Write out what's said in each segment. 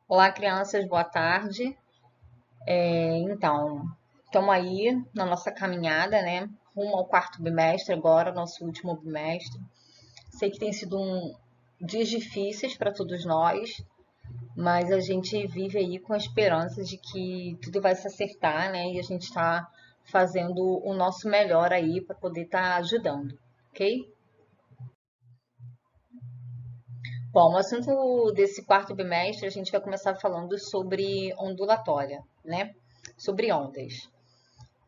Olá, crianças, boa tarde. Então, estamos aí na nossa caminhada, né? Rumo ao quarto bimestre agora, nosso último bimestre. Sei que tem sido dias difíceis para todos nós, mas a gente vive aí com a esperança de que tudo vai se acertar, né? E a gente está fazendo o nosso melhor aí para poder estar ajudando, ok? Bom, o assunto desse quarto bimestre a gente vai começar falando sobre ondulatória, né? Sobre ondas.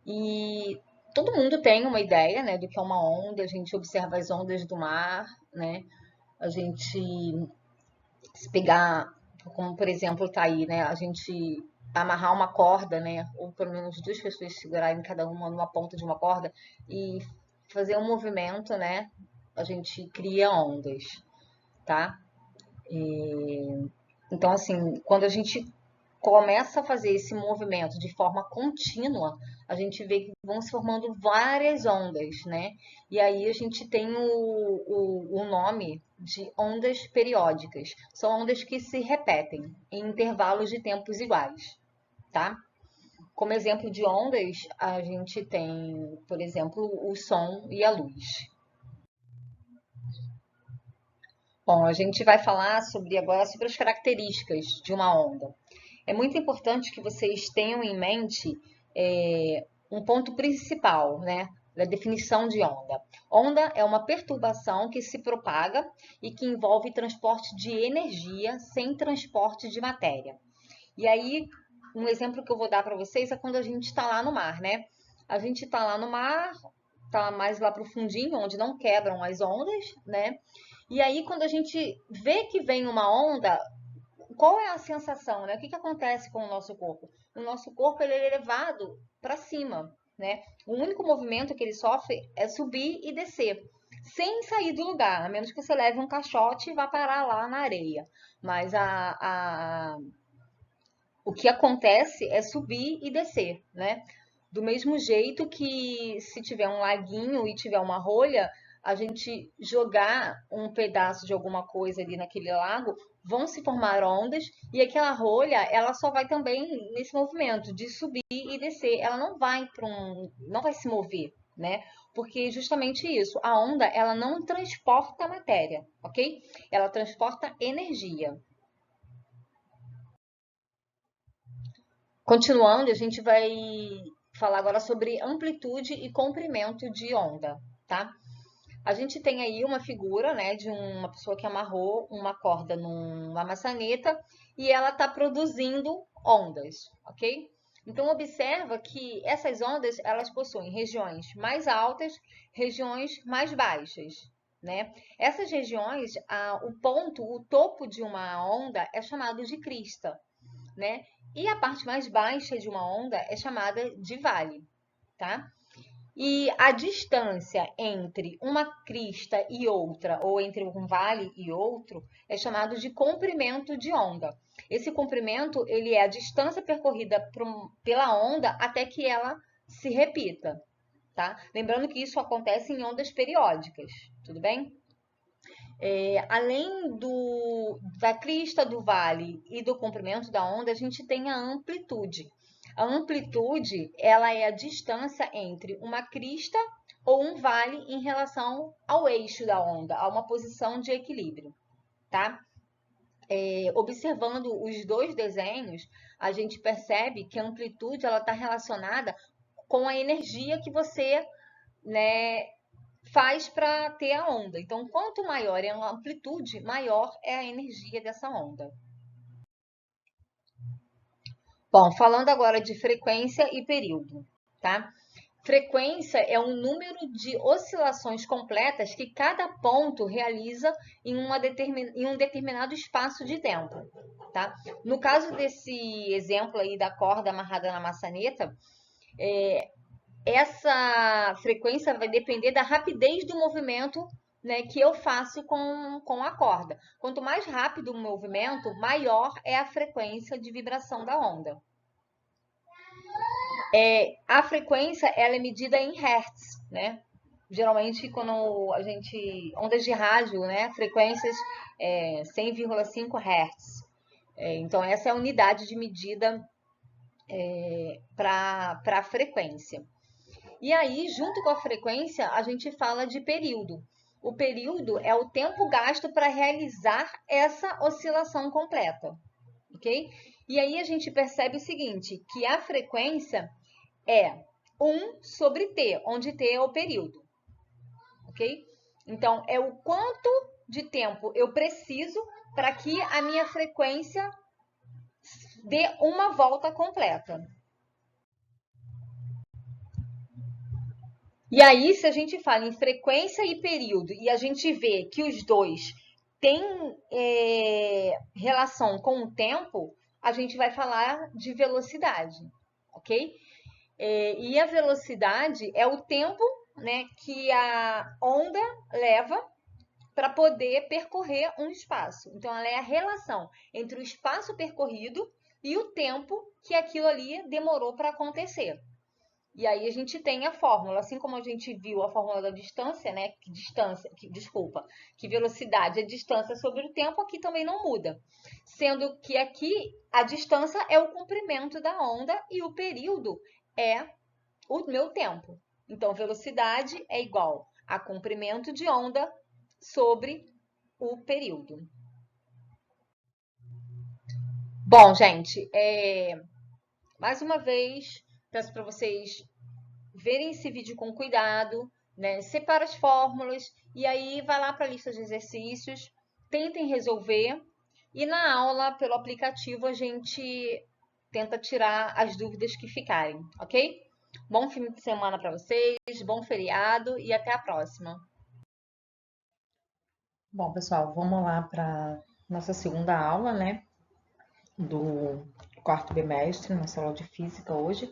E todo mundo tem uma ideia, né, do que é uma onda. A gente observa as ondas do mar, né? A gente se pegar, como por exemplo tá aí, né? A gente amarrar uma corda, né? Ou pelo menos duas pessoas segurarem cada uma numa ponta de uma corda e fazer um movimento, né? A gente cria ondas, tá? Então, assim, quando a gente começa a fazer esse movimento de forma contínua, a gente vê que vão se formando várias ondas, né? E aí a gente tem o nome de ondas periódicas. São ondas que se repetem em intervalos de tempos iguais, tá? Como exemplo de ondas, a gente tem, por exemplo, o som e a luz. Bom, a gente vai falar agora sobre as características de uma onda. É muito importante que vocês tenham em mente um ponto principal, né, da definição de onda. Onda é uma perturbação que se propaga e que envolve transporte de energia sem transporte de matéria. E aí, um exemplo que eu vou dar para vocês é quando a gente está lá no mar, né? A gente está lá no mar, tá mais lá pro fundinho, onde não quebram as ondas, né? E aí, quando a gente vê que vem uma onda, qual é a sensação, né? O que acontece com o nosso corpo? O nosso corpo ele é levado para cima, né? O único movimento que ele sofre é subir e descer, sem sair do lugar, a menos que você leve um caixote e vá parar lá na areia. Mas o que acontece é subir e descer, né? Do mesmo jeito que se tiver um laguinho e tiver uma rolha, a gente jogar um pedaço de alguma coisa ali naquele lago, vão se formar ondas e aquela rolha, ela só vai também nesse movimento de subir e descer. Ela não vai não vai se mover, né? Porque justamente isso, a onda, ela não transporta matéria, ok? Ela transporta energia. Continuando, a gente vai falar agora sobre amplitude e comprimento de onda, tá? A gente tem aí uma figura, né, de uma pessoa que amarrou uma corda numa maçaneta e ela está produzindo ondas, ok? Então observa que essas ondas elas possuem regiões mais altas, regiões mais baixas, né? Essas regiões, o topo de uma onda é chamado de crista, né? E a parte mais baixa de uma onda é chamada de vale, tá? E a distância entre uma crista e outra, ou entre um vale e outro, é chamado de comprimento de onda. Esse comprimento, ele é a distância percorrida pela onda até que ela se repita, tá? Lembrando que isso acontece em ondas periódicas, tudo bem? Além da crista do vale e do comprimento da onda, a gente tem a amplitude. A amplitude, ela é a distância entre uma crista ou um vale em relação ao eixo da onda, a uma posição de equilíbrio, tá? Observando os dois desenhos, a gente percebe que a amplitude ela está relacionada com a energia que você, né, faz para ter a onda. Então, quanto maior é a amplitude, maior é a energia dessa onda. Bom, falando agora de frequência e período, tá? Frequência é um número de oscilações completas que cada ponto realiza em um determinado espaço de tempo, tá? No caso desse exemplo aí da corda amarrada na maçaneta, essa frequência vai depender da rapidez do movimento, né, que eu faço com a corda. Quanto mais rápido o movimento, maior é a frequência de vibração da onda. A frequência ela é medida em hertz, né? Geralmente quando a gente ondas de rádio, né, frequências 100,5 hertz. Então, essa é a unidade de medida para a frequência. E aí, junto com a frequência, a gente fala de período. O período é o tempo gasto para realizar essa oscilação completa, ok? E aí a gente percebe o seguinte, que a frequência é 1 sobre t, onde t é o período, ok? Então, é o quanto de tempo eu preciso para que a minha frequência dê uma volta completa. E aí, se a gente fala em frequência e período e a gente vê que os dois têm relação com o tempo, a gente vai falar de velocidade, ok? E a velocidade é o tempo, né, que a onda leva para poder percorrer um espaço. Então, ela é a relação entre o espaço percorrido e o tempo que aquilo ali demorou para acontecer. E aí a gente tem a fórmula, assim como a gente viu a fórmula da distância, né? Que velocidade é distância sobre o tempo, aqui também não muda. Sendo que aqui a distância é o comprimento da onda e o período é o meu tempo. Então, velocidade é igual a comprimento de onda sobre o período. Bom, gente, mais uma vez, peço para vocês verem esse vídeo com cuidado, né? Separa as fórmulas e aí vai lá para a lista de exercícios, tentem resolver e na aula pelo aplicativo a gente tenta tirar as dúvidas que ficarem, ok? Bom fim de semana para vocês, bom feriado e até a próxima. Bom, pessoal, vamos lá para nossa segunda aula, né, do quarto bimestre, nossa aula de física hoje,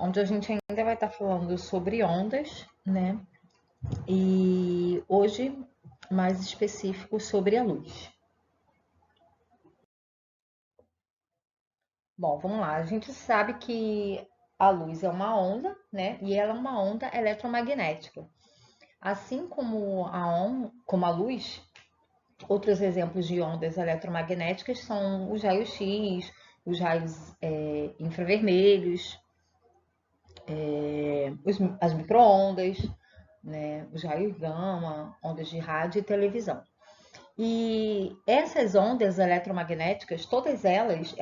onde a gente ainda vai estar falando sobre ondas, né, e hoje mais específico sobre a luz. Bom, vamos lá. A gente sabe que a luz é uma onda, né, e ela é uma onda eletromagnética. Assim como a luz, outros exemplos de ondas eletromagnéticas são os raios-x, os raios infravermelhos, as microondas, né, os raios gama, ondas de rádio e televisão. E essas ondas eletromagnéticas, todas elas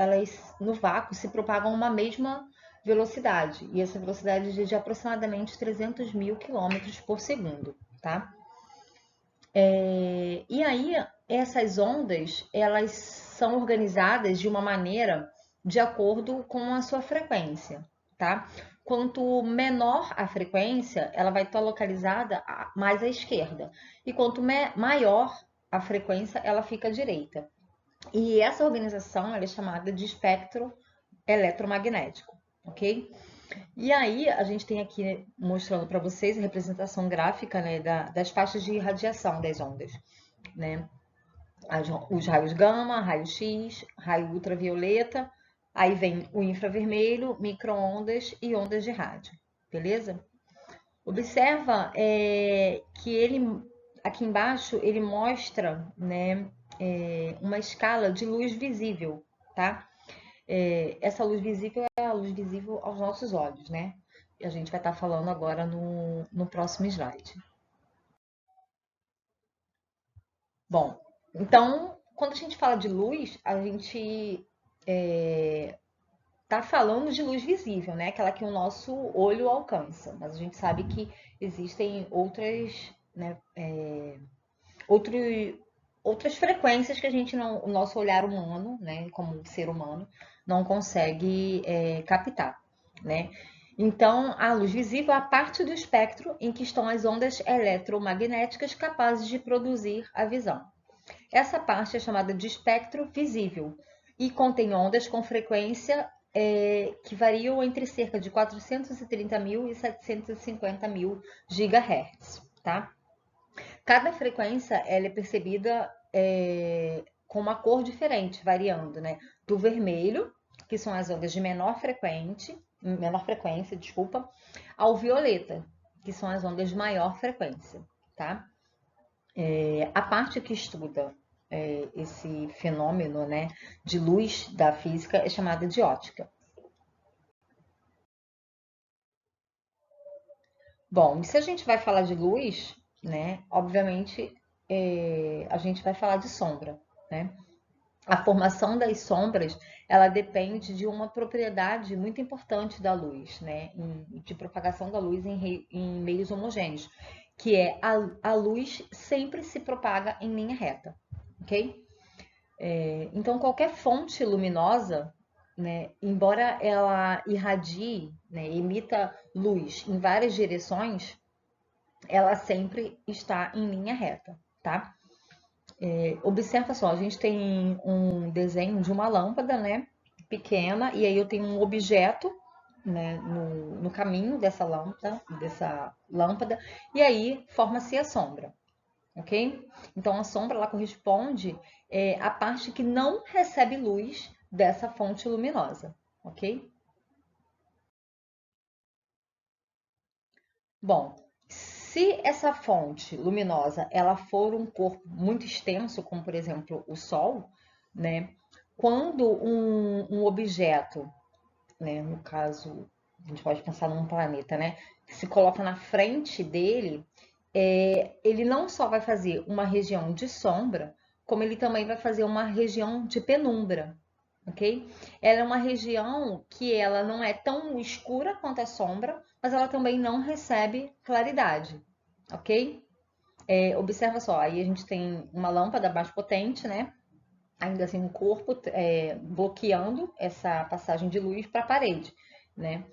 no vácuo se propagam a uma mesma velocidade. E essa velocidade é de aproximadamente 300 mil quilômetros por segundo, tá? E aí, essas ondas, elas são organizadas de uma maneira de acordo com a sua frequência, tá? Quanto menor a frequência, ela vai estar localizada mais à esquerda. E quanto maior a frequência, ela fica à direita. E essa organização ela é chamada de espectro eletromagnético, ok? E aí, a gente tem aqui mostrando para vocês a representação gráfica, né, das faixas de radiação das ondas, né? Os raios gama, raio X, raio ultravioleta, aí vem o infravermelho, microondas e ondas de rádio, beleza? Observa que ele, aqui embaixo, ele mostra, né, uma escala de luz visível, tá? Essa luz visível é a luz visível aos nossos olhos, né? E a gente vai estar falando agora no próximo slide. Bom, então, quando a gente fala de luz, a gente está falando de luz visível, né? Aquela que o nosso olho alcança. Mas a gente sabe que existem outras, né, outro, outras frequências que a gente não, o nosso olhar humano, né, como ser humano, não consegue captar, né? Então, a luz visível é a parte do espectro em que estão as ondas eletromagnéticas capazes de produzir a visão. Essa parte é chamada de espectro visível e contém ondas com frequência que variam entre cerca de 430 mil e 750 mil gigahertz, tá? Cada frequência ela é percebida com uma cor diferente, variando, né? Do vermelho, que são as ondas de menor frequência, desculpa, ao violeta, que são as ondas de maior frequência, tá? A parte que estuda esse fenômeno, né, de luz da física é chamada de ótica. Bom, e se a gente vai falar de luz, né, obviamente a gente vai falar de sombra, né? A formação das sombras, ela depende de uma propriedade muito importante da luz, né? De propagação da luz em meios homogêneos, que é a luz sempre se propaga em linha reta, ok? Então, qualquer fonte luminosa, né, embora ela irradie, né, emita luz em várias direções, ela sempre está em linha reta, tá? Observa só, a gente tem um desenho de uma lâmpada, né, pequena, e aí eu tenho um objeto, né, no caminho dessa lâmpada, e aí forma-se a sombra, ok? Então a sombra ela corresponde à parte que não recebe luz dessa fonte luminosa, ok? Bom, se essa fonte luminosa ela for um corpo muito extenso, como por exemplo o Sol, né? Quando um objeto, né, no caso, a gente pode pensar num planeta, né, se coloca na frente dele, ele não só vai fazer uma região de sombra, como ele também vai fazer uma região de penumbra, ok? Ela é uma região que ela não é tão escura quanto a sombra, mas ela também não recebe claridade, ok? Observa só, aí a gente tem uma lâmpada mais potente, né? Ainda assim, um corpo bloqueando essa passagem de luz para a parede, né?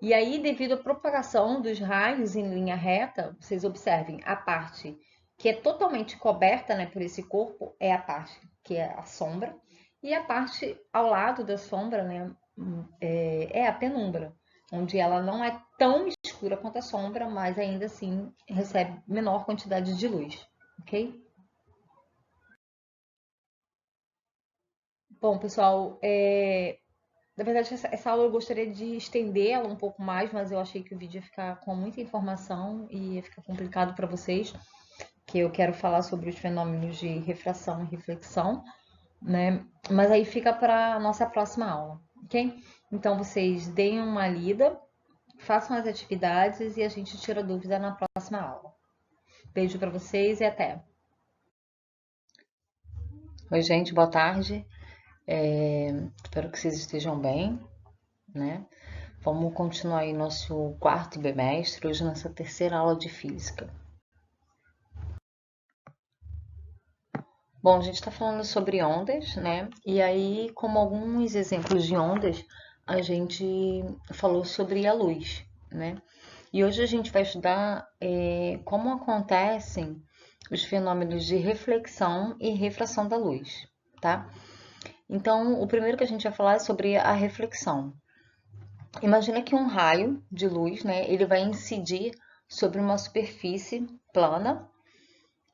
E aí, devido à propagação dos raios em linha reta, vocês observem a parte que é totalmente coberta, né, por esse corpo é a parte que é a sombra, e a parte ao lado da sombra, né, é a penumbra, onde ela não é tão escura quanto a sombra, mas ainda assim recebe menor quantidade de luz, ok? Bom, pessoal, na verdade, essa aula eu gostaria de estender ela um pouco mais, mas eu achei que o vídeo ia ficar com muita informação e ia ficar complicado para vocês, que eu quero falar sobre os fenômenos de refração e reflexão, né? Mas aí fica para a nossa próxima aula, ok? Então vocês deem uma lida, façam as atividades e a gente tira dúvida na próxima aula. Beijo para vocês e até. Oi, gente, boa tarde. Espero que vocês estejam bem, né? Vamos continuar aí nosso quarto bimestre, hoje nossa terceira aula de física. Bom, a gente está falando sobre ondas, né? E aí, como alguns exemplos de ondas, a gente falou sobre a luz, né? E hoje a gente vai estudar como acontecem os fenômenos de reflexão e refração da luz, tá? Então, o primeiro que a gente vai falar é sobre a reflexão. Imagina que um raio de luz, né, ele vai incidir sobre uma superfície plana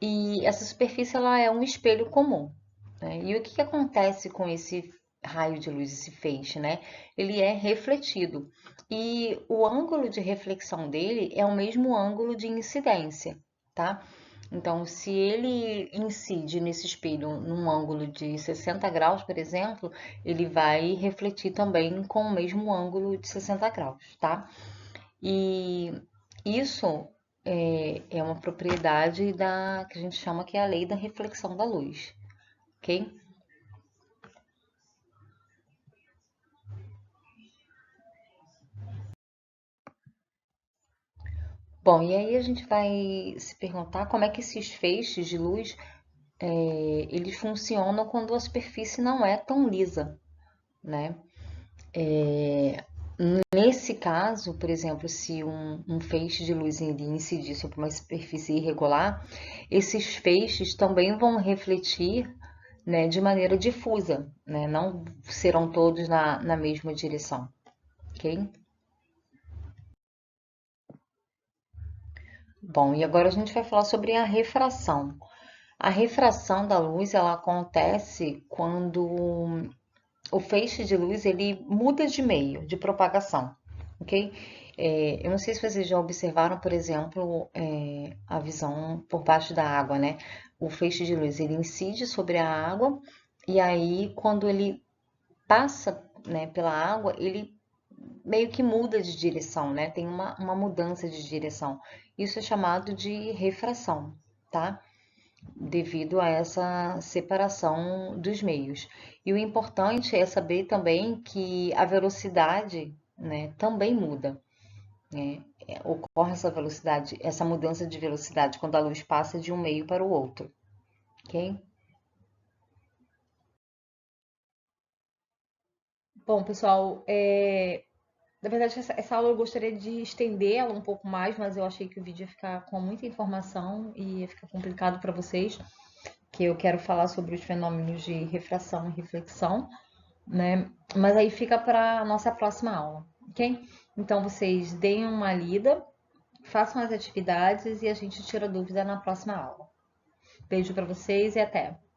e essa superfície ela é um espelho comum, né? E o que acontece com esse raio de luz, esse feixe, né? Ele é refletido e o ângulo de reflexão dele é o mesmo ângulo de incidência, tá? Então, se ele incide nesse espelho num ângulo de 60 graus, por exemplo, ele vai refletir também com o mesmo ângulo de 60 graus, tá? E isso é uma propriedade que a gente chama que é a lei da reflexão da luz, ok? Bom, e aí a gente vai se perguntar como é que esses feixes de luz eles funcionam quando a superfície não é tão lisa, né? Nesse caso, por exemplo, se um feixe de luz incidir sobre uma superfície irregular, esses feixes também vão refletir, né, de maneira difusa, né? Não serão todos na mesma direção, ok? Bom, e agora a gente vai falar sobre a refração. A refração da luz, ela acontece quando o feixe de luz ele muda de meio de propagação, ok? Eu não sei se vocês já observaram, por exemplo, a visão por baixo da água, né? o feixe de luz ele incide sobre a água e aí quando ele passa, né, pela água, ele meio que muda de direção, né? Tem uma mudança de direção. Isso é chamado de refração, tá? Devido a essa separação dos meios. E o importante é saber também que a velocidade, né, também muda, né? Ocorre essa velocidade, essa mudança de velocidade quando a luz passa de um meio para o outro, ok? Bom, pessoal, na verdade, essa aula eu gostaria de estender ela um pouco mais, mas eu achei que o vídeo ia ficar com muita informação e ia ficar complicado para vocês, que eu quero falar sobre os fenômenos de refração e reflexão, né? Mas aí fica para a nossa próxima aula, ok? Então, vocês deem uma lida, façam as atividades e a gente tira dúvida na próxima aula. Beijo para vocês e até!